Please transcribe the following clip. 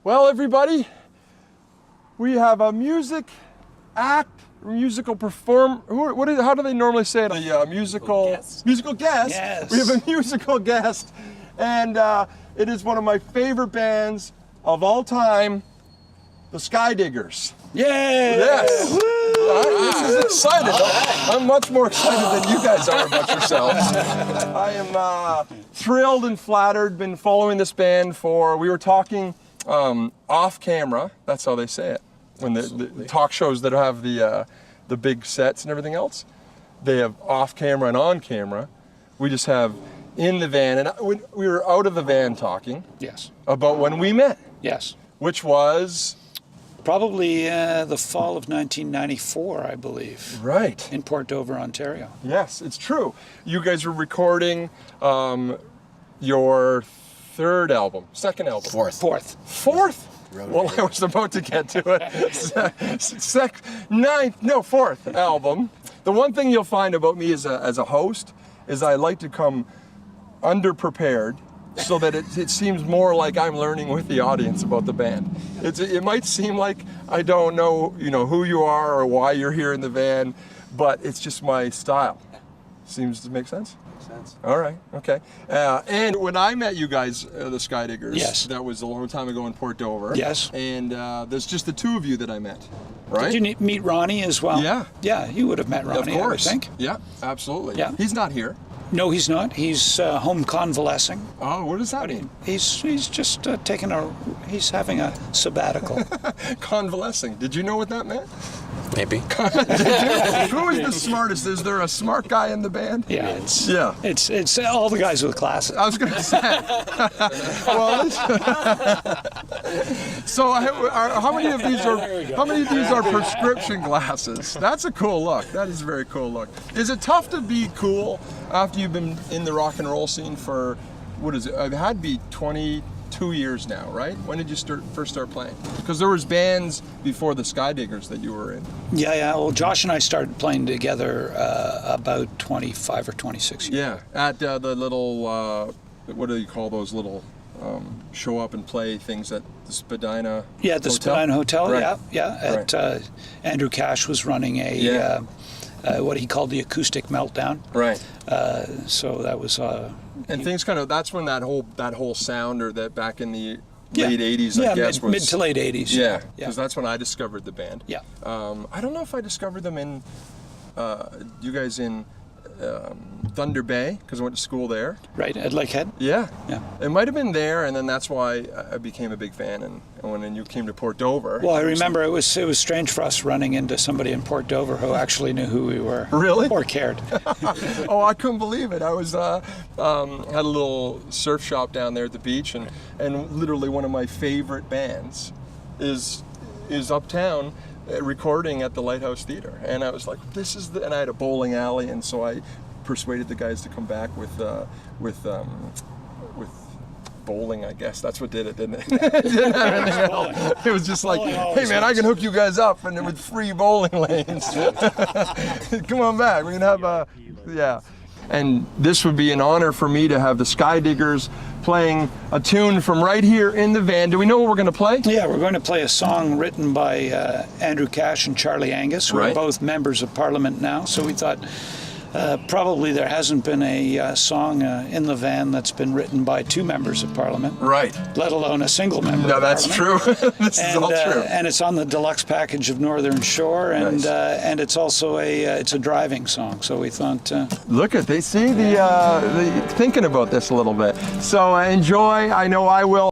Well, everybody, we have a musical perform. How do they normally say it? A musical guest. Yes. We have a musical guest, and it is one of my favorite bands of all time, the SkyDiggers. Yay! Yes. This is exciting. I'm much more excited than you guys are about yourselves. I am thrilled and flattered. Been following this band we were talking off camera. That's how they say it. When the talk shows that have the big sets and everything else, they have off camera and on camera. We just have in the van, and we were out of the van talking. Yes. About when we met. Yes. Which was probably the fall of 1994, I believe. Right. In Port Dover, Ontario. Yes, it's true. You guys were recording your third album, second album. Fourth. Well, I was about to get to it. Fourth album. The one thing you'll find about me as a host is I like to come underprepared, so that it seems more like I'm learning with the audience about the band. It might seem like I don't know, who you are or why you're here in the van, but it's just my style. Seems to make sense? Makes sense. All right, okay. And when I met you guys, the SkyDiggers, yes, that was a long time ago in Port Dover. Yes. And there's just the two of you that I met, right? Did you meet Ronnie as well? Yeah. Yeah, you would have met Ronnie, of course. I would think. Yeah, absolutely. Yeah. He's not here. No, he's not. He's home convalescing. Oh, what does that mean? He's just he's having a sabbatical. Convalescing. Did you know what that meant? Maybe. Who is the smartest? Is there a smart guy in the band? Yeah, it's all the guys with glasses. I was going to say. Well, so how many of these are prescription glasses? That's a cool look. That is a very cool look. Is it tough to be cool after you've been in the rock and roll scene for, what is it? It had to be 22 years now, right? When did you first start playing? Because there was bands before the SkyDiggers that you were in. Yeah. Well, Josh and I started playing together about 25 or 26 years. Yeah, at the little, what do you call those little show up and play things at the Spadina Yeah, at the Spadina Hotel, right. yeah. At Andrew Cash was running what he called the acoustic meltdown. Right. So that was and things that's when that whole sound, or that back in the late 80s, I guess, mid to late 80s. Yeah, because that's when I discovered the band. Yeah. I don't know if I discovered them in you guys in Thunder Bay, because I went to school there. Right, at Lakehead? Yeah. Yeah. It might have been there, and then that's why I became a big fan. And when you came to Port Dover. Well, I remember it was strange for us running into somebody in Port Dover who actually knew who we were. Really? Or cared. Oh, I couldn't believe it. I was had a little surf shop down there at the beach, and literally one of my favorite bands is uptown, recording at the Lighthouse Theater, and I was like, and I had a bowling alley, and so I persuaded the guys to come back with bowling, I guess. That's what did it, didn't it? It didn't have anything else. It was just like, hey man, I can hook you guys up, and with free bowling lanes. Come on back, we can have yeah. And this would be an honor for me to have the SkyDiggers playing a tune from right here in the van. Do we know what we're going to play? Yeah, we're going to play a song written by Andrew Cash and Charlie Angus, who are both members of Parliament now. So we thought probably there hasn't been a song in the van that's been written by two members of Parliament. Right. Let alone a single member. No, that's true. This is all true. And it's on the deluxe package of Northern Shore, and and it's also it's a driving song. So we thought. Look at, they see the thinking about this a little bit. So enjoy. I know I will.